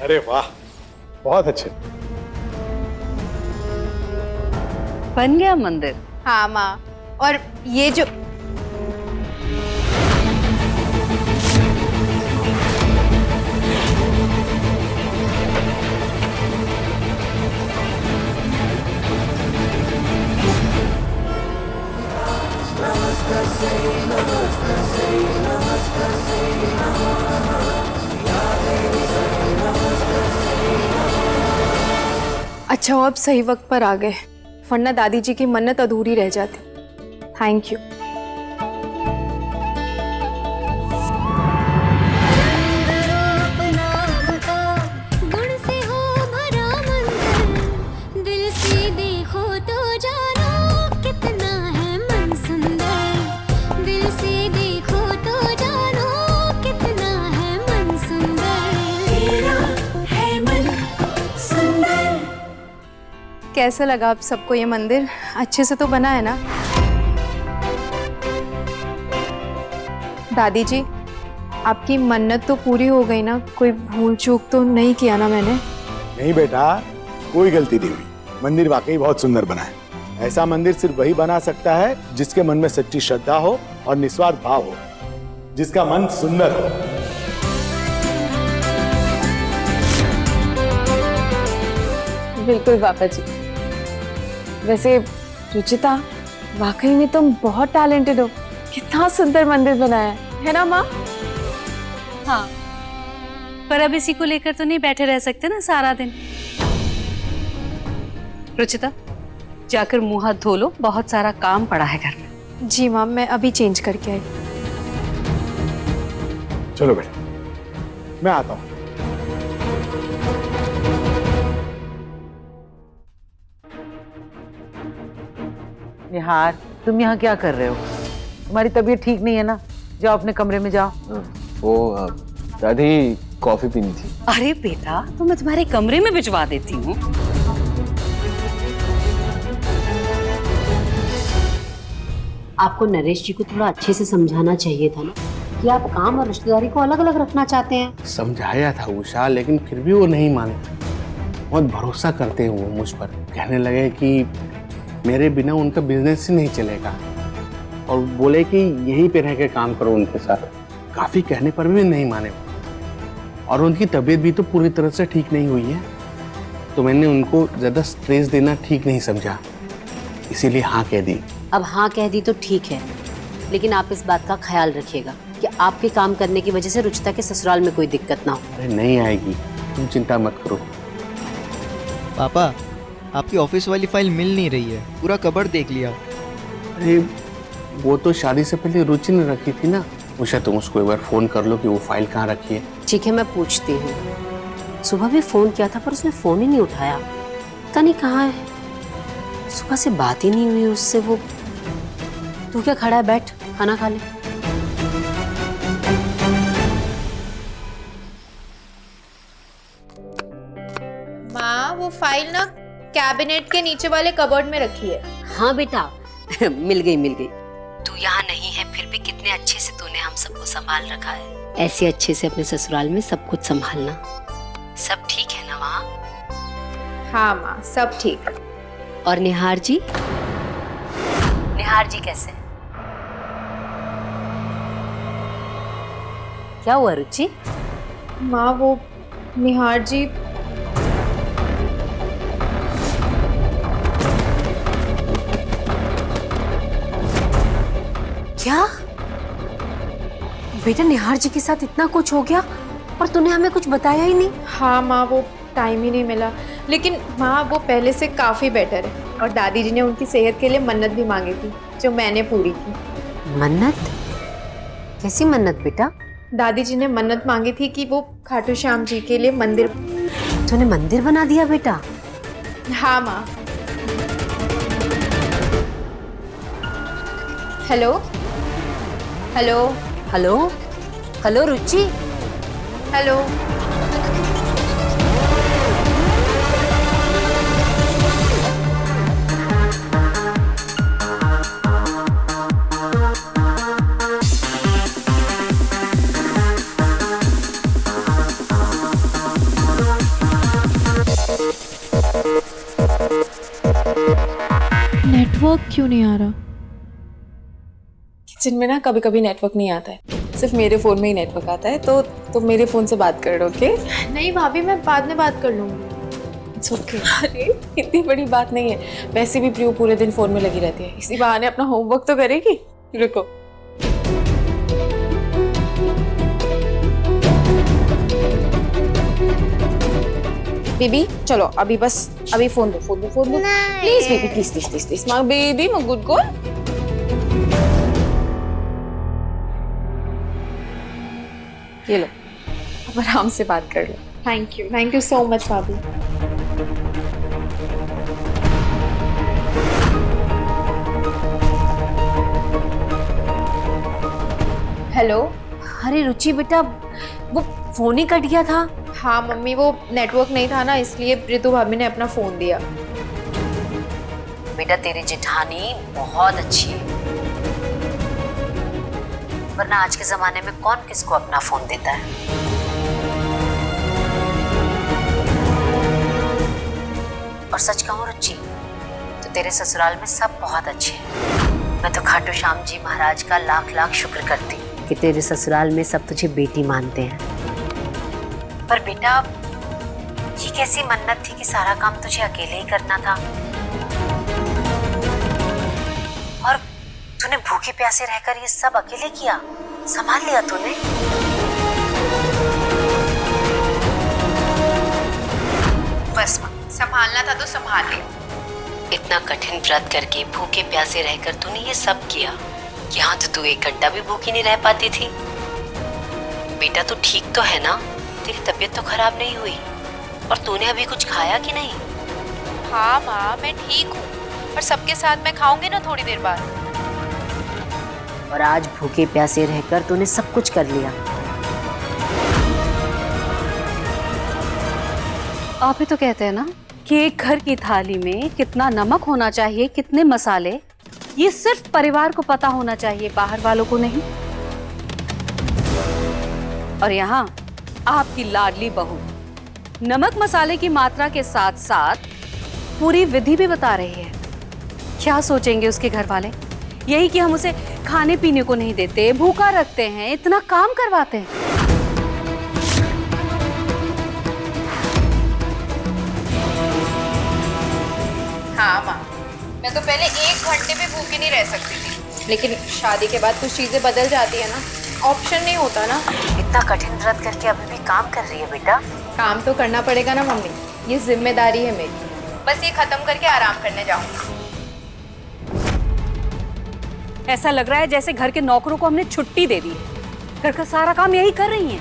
अरे वाह, बहुत अच्छे। बन गया मंदिर। हाँ माँ, और ये जो अच्छा वो अब सही वक्त पर आ गए, वरना दादी जी की मन्नत अधूरी रह जाती। Thank you. कैसा लगा आप सबको ये मंदिर? अच्छे से तो बना है ना? दादी जी, आपकी मन्नत तो पूरी हो गई ना? कोई भूल चूक तो नहीं किया ना मैंने? नहीं बेटा, कोई गलती नहीं हुई। मंदिर वाकई बहुत सुंदर बना है। ऐसा मंदिर सिर्फ वही बना सकता है जिसके मन में सच्ची श्रद्धा हो और निस्वार्थ भाव हो, जिसका मन सुंदर हो। बिल्कुल पापा जी। वैसे रुचिता, वाकई में तुम बहुत टैलेंटेड हो। कितना सुंदर मंदिर बनाया है ना माँ? हाँ, पर अब इसी को लेकर तो नहीं बैठे रह सकते ना सारा दिन। रुचिता, जाकर मुंह हाथ धो लो, बहुत सारा काम पड़ा है घर में। जी माँ, मैं अभी चेंज करके आई। चलो बेटा, मैं आता हूँ। निहार, तुम यहाँ क्या कर रहे हो? तुम्हारी तबीयत ठीक नहीं है ना? जाओ अपने कमरे में जाओ। वो दादी कॉफी पीनी थी। अरे बेटा, तो मैं तुम्हारे कमरे में भिजवा देती हूँ। आपको नरेश जी को थोड़ा अच्छे से समझाना चाहिए था ना कि आप काम और रिश्तेदारी को अलग अलग रखना चाहते हैं। समझाया था उषा, लेकिन फिर भी वो नहीं माने। बहुत भरोसा करते हैं वो मुझ पर। कहने लगे कि मेरे बिना उनका बिजनेस ही नहीं चलेगा, और बोले कि यहीं पे रह के काम करो उनके साथ। काफी कहने पर भी नहीं माने, और उनकी तबीयत भी तो पूरी तरह से ठीक नहीं हुई है। तो मैंने उनको ज्यादा स्ट्रेस देना ठीक नहीं समझा, इसीलिए हाँ कह दी। अब हाँ कह दी तो ठीक है, लेकिन आप इस बात का ख्याल रखिएगा कि आपके काम करने की वजह से रुचिता के ससुराल में कोई दिक्कत ना हो। अरे नहीं आएगी, तुम चिंता मत करो। पापा, आपकी ऑफिस वाली फाइल मिल नहीं रही है। पूरा कबर्ड देख लिया। अरे वो तो शादी से पहले रुचि ने रखी थी ना। उषा, तुम उसको एक बार फोन कर लो कि वो फाइल कहाँ रखी है। ठीक है, मैं पूछती हूँ। सुबह भी फोन किया था पर उसने फोन ही नहीं उठाया, पता नहीं कहाँ है। सुबह से बात ही नहीं हुई उससे। वो तू क्या खड़ा है, बैठ खाना खा ले। माँ, वो फाइल ना कैबिनेट के नीचे वाले कबर्ड में रखी है। हाँ बेटा, मिल गई मिल गई। तू यहाँ नहीं है फिर भी कितने अच्छे से तूने हम सबको संभाल रखा है। ऐसे अच्छे से अपने ससुराल में सब कुछ संभालना। सब ठीक है ना वहाँ? हाँ माँ, सब ठीक। और निहार जी? निहार जी कैसे? क्या हुआ रुचि? माँ, वो निहार जी क्या? बेटा, निहार जी के साथ इतना कुछ हो गया और तूने हमें कुछ बताया ही नहीं। हाँ माँ, वो टाइम ही नहीं मिला। लेकिन माँ, वो पहले से काफ़ी बेटर है, और दादी जी ने उनकी सेहत के लिए मन्नत भी मांगी थी, जो मैंने पूरी की। मन्नत? कैसी मन्नत बेटा? दादी जी ने मन्नत मांगी थी कि वो खाटू श्याम जी के लिए मंदिर। तूने मंदिर बना दिया बेटा? हाँ माँ। हेलो हेलो हेलो हेलो रुचि, हेलो। नेटवर्क क्यों नहीं आ रहा? किचन में ना कभी कभी नेटवर्क नहीं आता है, सिर्फ मेरे फोन में ही नेटवर्क आता है। तो मेरे फोन से बात कर लो, ओके? नहीं भाभी, मैं बाद में बात कर लूंगी। It's okay. अरे इतनी बड़ी बात नहीं है, वैसे भी प्रियो पूरे दिन फोन में लगी रहती है, इसी बहाने अपना होमवर्क तो करेगी। रुको। बेबी चलो अभी फोन दो प्लीज बेबी, प्लीज माँ बेबी, माँ गुड गर्ल। ये लो, अब आराम से बात कर लो। थैंक यू सो मच भाभी। हेलो। अरे रुचि बेटा, वो फोन ही कट गया था। हाँ मम्मी, वो नेटवर्क नहीं था ना, इसलिए रितु भाभी ने अपना फोन दिया। बेटा तेरी जेठानी बहुत अच्छी है, वरना आज के जमाने में कौन किसको अपना फोन देता है। और सच कहूं रुचि, तो तेरे ससुराल में सब बहुत अच्छे हैं। मैं तो खाटू श्याम जी महाराज का लाख लाख शुक्र करती कि तेरे ससुराल में सब तुझे बेटी मानते हैं। पर बेटा, ये कैसी मन्नत थी कि सारा काम तुझे अकेले ही करना था, और तूने भूखे प्यासे रहकर ये सब अकेले किया, संभाल लिया तूने। बस संभालना था तो संभाल लिया। इतना कठिन व्रत करके भूखे प्यासे रहकर तूने ये सब किया, यहाँ तो तू 1 घंटा भी भूखी नहीं रह पाती थी। बेटा तू ठीक तो है ना? तेरी तबीयत तो खराब नहीं हुई? और तूने अभी कुछ खाया कि नहीं? हाँ माँ, मैं ठीक हूँ, पर सबके साथ मैं खाऊंगी ना थोड़ी देर बाद। और आज भूखे प्यासे रहकर तूने सब कुछ कर लिया। आप ही तो कहते हैं ना कि एक घर की थाली में कितना नमक होना चाहिए, कितने मसाले, ये सिर्फ परिवार को पता होना चाहिए, बाहर वालों को नहीं। और यहाँ आपकी लाडली बहू नमक मसाले की मात्रा के साथ साथ पूरी विधि भी बता रही है। क्या सोचेंगे उसके घर वाले? यही कि हम उसे खाने पीने को नहीं देते, भूखा रखते हैं, इतना काम करवाते हैं। हाँ माँ, मैं तो पहले 1 घंटे भी भूखी नहीं रह सकती थी, लेकिन शादी के बाद कुछ चीजें बदल जाती है ना, ऑप्शन नहीं होता ना। इतना कठिन व्रत करके अभी भी काम कर रही है बेटा। काम तो करना पड़ेगा ना मम्मी, ये जिम्मेदारी है मेरी। बस ये खत्म करके आराम करने जाऊंगी। ऐसा लग रहा है जैसे घर के नौकरों को हमने छुट्टी दे दी है, घर का सारा काम यही कर रही हैं।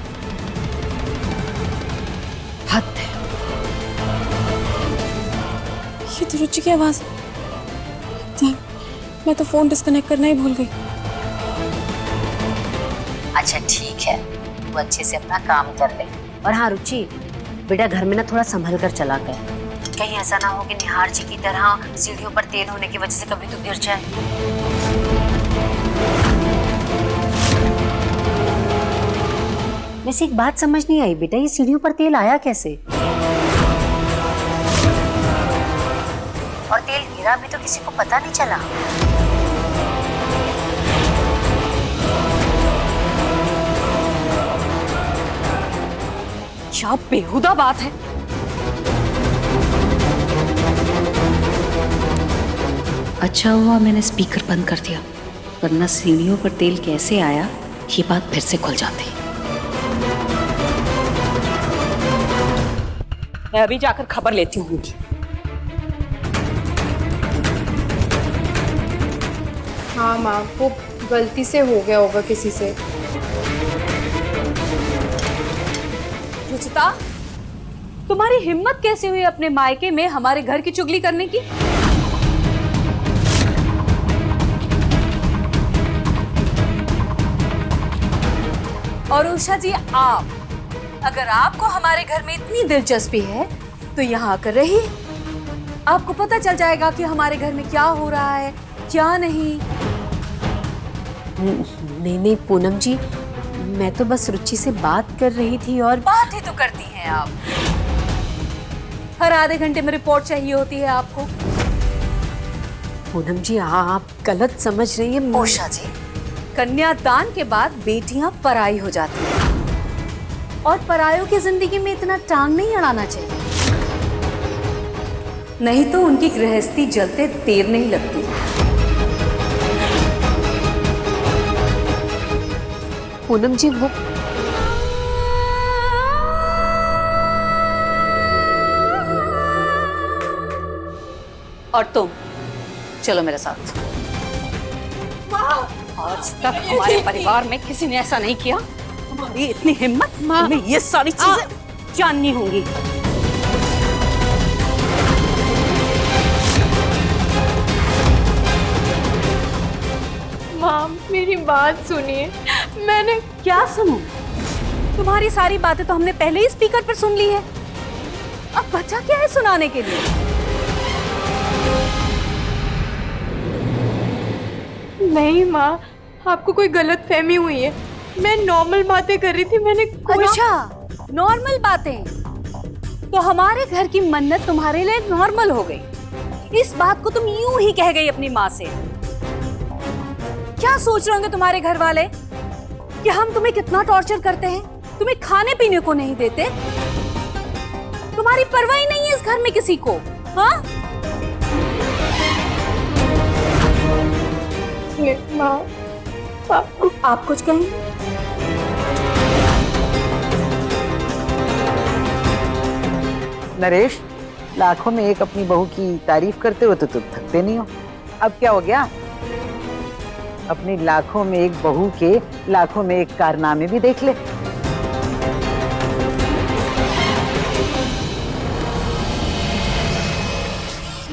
हद है। ये तो रुचि की आवाज। मैं तो फोन डिस्कनेक्ट करना ही भूल गई। अच्छा ठीक है, तू अच्छे से अपना काम कर ले। और हाँ रुचि बेटा, घर में ना थोड़ा संभल कर चला कर, कहीं ऐसा ना हो कि निहार जी की तरह सीढ़ियों पर तेल होने की वजह से कभी तू गिर जाए। वैसे एक बात समझ नहीं आई बेटा, ये सीढ़ियों पर तेल आया कैसे? और तेल गिरा भी तो किसी को पता नहीं चला। क्या बेहुदा बात है। अच्छा हुआ मैंने स्पीकर बंद कर दिया, वरना सीढ़ियों पर तेल कैसे आया ये बात फिर से खुल जाती। मैं अभी जाकर खबर लेती हूँ। हाँ माँ, वो गलती से हो गया होगा किसी से। रुचिता, तुम्हारी हिम्मत कैसे हुई अपने मायके में हमारे घर की चुगली करने की? और उषा जी, आप, अगर आपको हमारे घर में इतनी दिलचस्पी है तो यहाँ आकर रहिए। आपको पता चल जाएगा कि हमारे घर में क्या हो रहा है, क्या नहीं। नहीं पूनम जी, मैं तो बस रुचि से बात कर रही थी। और बात ही तो करती हैं आप, हर आधे घंटे में रिपोर्ट चाहिए होती है आपको। पूनम जी आप गलत समझ रही है। उषा जी, कन्यादान के बाद बेटियां पराई हो जाती हैं और परायों की जिंदगी में इतना टांग नहीं अड़ाना चाहिए, नहीं तो उनकी गृहस्थी जलते देर नहीं लगती। पूनम जी वो और तुम चलो मेरे साथ। आज तक हमारे परिवार में किसी ने ऐसा नहीं किया। तुम्हारी इतनी हिम्मत, तुम्हें ये सारी चीजें जाननी होंगी। माँ मेरी बात सुनिए। मैंने क्या सुनूं? तुम्हारी सारी बातें तो हमने पहले ही स्पीकर पर सुन ली है। अब बचा क्या है सुनाने के लिए? नहीं माँ, आपको कोई गलत फहमी हुई है। मैं नॉर्मल बातें कर रही थी। मैंने अच्छा, नॉर्मल बातें? तो हमारे घर की मन्नत तुम्हारे लिए नॉर्मल हो गई। इस बात को तुम यूं ही कह गई अपनी माँ से। क्या सोच रहे होंगे तुम्हारे घर वाले कि हम तुम्हें कितना टॉर्चर करते हैं, तुम्हें खाने पीने को नहीं देते, तुम्हारी परवाह ही नहीं है इस घर में किसी को। हाँ माँ, आप कुछ कहें? नरेश, लाखों में एक अपनी बहू की तारीफ करते हो तो तुम थकते नहीं हो। अब क्या हो गया? अपनी लाखों में एक बहू के लाखों में एक कारनामे भी देख ले।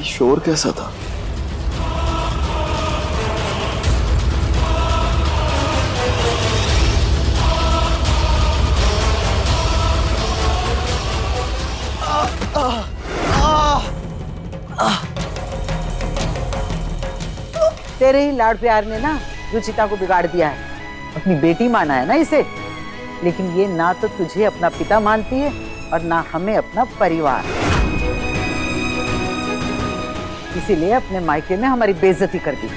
शोर कैसा था? तेरे ही लाड़ प्यार ने ना रुचिता को बिगाड़ दिया है। अपनी बेटी माना है ना इसे, लेकिन ये ना तो तुझे अपना पिता मानती है और ना हमें अपना परिवार। इसीलिए अपने मायके में हमारी बेइज्जती कर दी।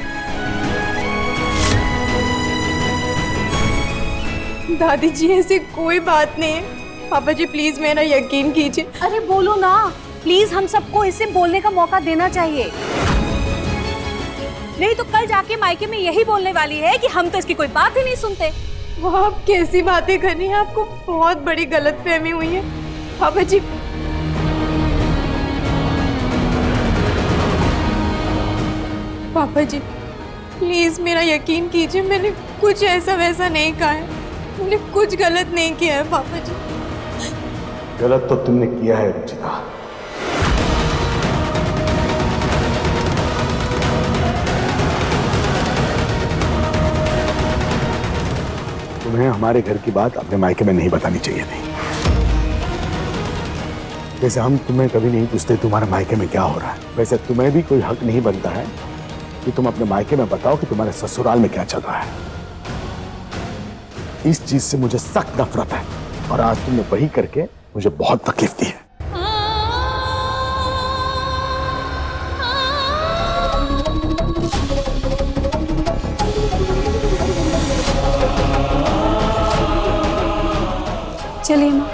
दादी जी ऐसी कोई बात नहीं है। पापा जी प्लीज मेरा यकीन कीजिए। अरे बोलो ना प्लीज, हम सबको इसे बोलने का मौका देना चाहिए। नहीं तो कल जाके मायके में यही बोलने वाली है कि हम तो इसकी कोई बात ही नहीं सुनते। वो आप कैसी बातें कर रही हैं? आपको बहुत बड़ी गलतफहमी हुई है। पापा जी प्लीज मेरा यकीन कीजिए। मैंने कुछ ऐसा वैसा नहीं कहा है। मैंने कुछ गलत नहीं किया है पापा जी। गलत तो तुमने किया है रुचिता। तुम्हें हमारे घर की बात अपने मायके में नहीं बतानी चाहिए थी। जैसे हम तुम्हें कभी नहीं पूछते तुम्हारे मायके में क्या हो रहा है, वैसे तुम्हें भी कोई हक नहीं बनता है कि तुम अपने मायके में बताओ कि तुम्हारे ससुराल में क्या चल रहा है। इस चीज से मुझे सख्त नफरत है और आज तुमने वही करके मुझे बहुत तकलीफ दी है। चलिए माँ।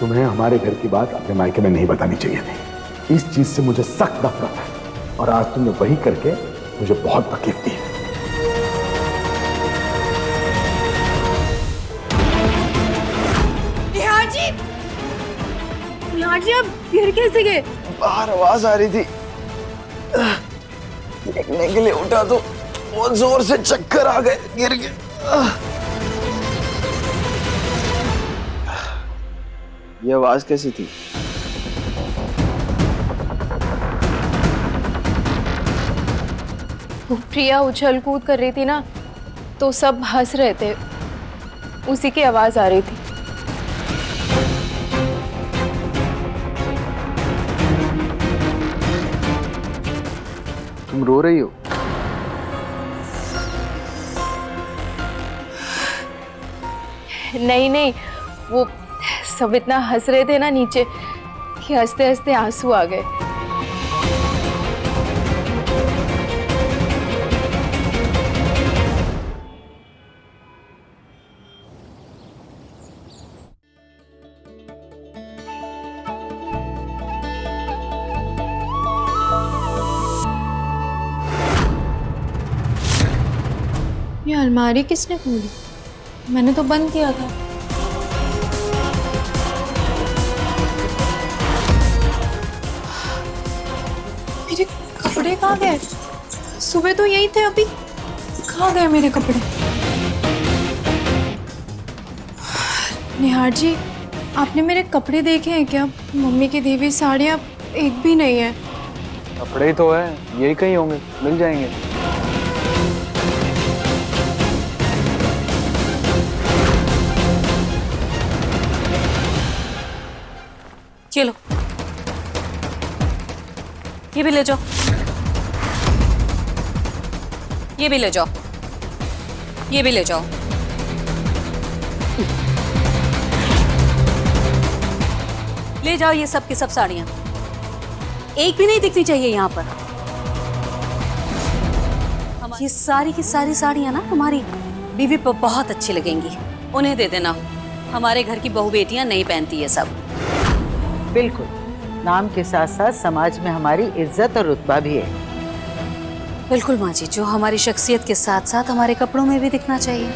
तुम्हें हमारे घर की बात अपने मायके में नहीं बतानी चाहिए थी। इस चीज से मुझे सख्त नफरत है और आज तुमने वही करके मुझे बहुत तकलीफ दी है। निहार जी आप गिर कैसे गए? बाहर आवाज आ रही थी, देखने के लिए उठा तो बहुत जोर से चक्कर आ गए, गिर गए। ये आवाज कैसी थी? प्रिया उछल कूद कर रही थी ना, तो सब हंस रहे थे। उसी की आवाज आ रही थी। तुम रो रही हो? नहीं नहीं, वो सब इतना हंस रहे थे ना नीचे कि हंसते हंसते आंसू आ गए। ये अलमारी किसने खोली? मैंने तो बंद किया था। मेरे कपड़े कहाँ गए? सुबह तो यही थे, अभी कहाँ गए मेरे कपड़े? निहार जी, आपने मेरे कपड़े देखे हैं क्या? मम्मी की दी हुई साड़ियाँ एक भी नहीं है। कपड़े ही तो है, यही कहीं होंगे, मिल जाएंगे। चलो, ये भी ले जाओ, ये भी ले जाओ, ये भी ले जाओ। ले जाओ ये सब की सब साड़ियां, एक भी नहीं दिखनी चाहिए यहाँ पर। ये सारी की सारी साड़ियां ना तुम्हारी बीवी पर बहुत अच्छी लगेंगी, उन्हें दे देना। हमारे घर की बहू बेटियां नहीं पहनती ये सब। बिल्कुल, नाम के साथ साथ समाज में हमारी इज्जत और रुतबा भी है। बिल्कुल माँ जी, जो हमारी शख्सियत के साथ साथ हमारे कपड़ों में भी दिखना चाहिए।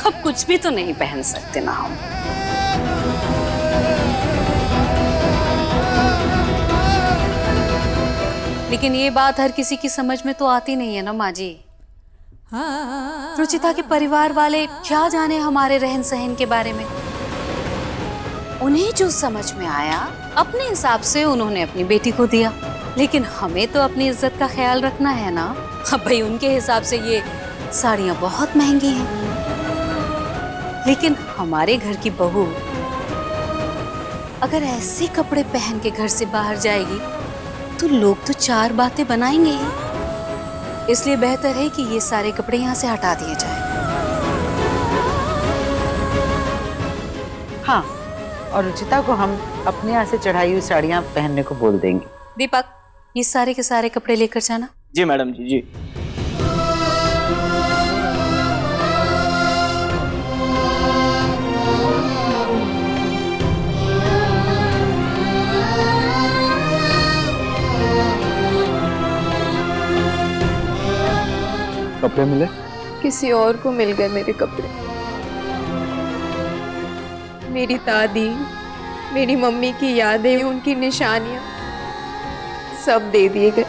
अब कुछ भी तो नहीं पहन सकते ना हम। लेकिन ये बात हर किसी की समझ में तो आती नहीं है ना माँ जी। रुचिता के परिवार वाले क्या जाने हमारे रहन सहन के बारे में। उन्हें जो समझ में आया अपने हिसाब से उन्होंने अपनी बेटी को दिया, लेकिन हमें तो अपनी इज्जत का ख्याल रखना है ना। अब भाई उनके हिसाब से ये साड़ियाँ बहुत महंगी हैं, लेकिन हमारे घर की बहू अगर ऐसे कपड़े पहन के घर से बाहर जाएगी तो लोग तो चार बातें बनाएंगे ही। इसलिए बेहतर है कि ये सारे कपड़े यहाँ से हटा दिए जाएं। हाँ, और रुचिता को हम अपने यहाँ से चढ़ाई हुई साड़ियाँ पहनने को बोल देंगे। दीपक, ये सारे के सारे कपड़े लेकर जाना। जी मैडम जी। जी कपड़े मिले? किसी और को मिल गए मेरे कपड़े। मेरी दादी, मेरी मम्मी की यादें, उनकी निशानियां सब दे दिए गए।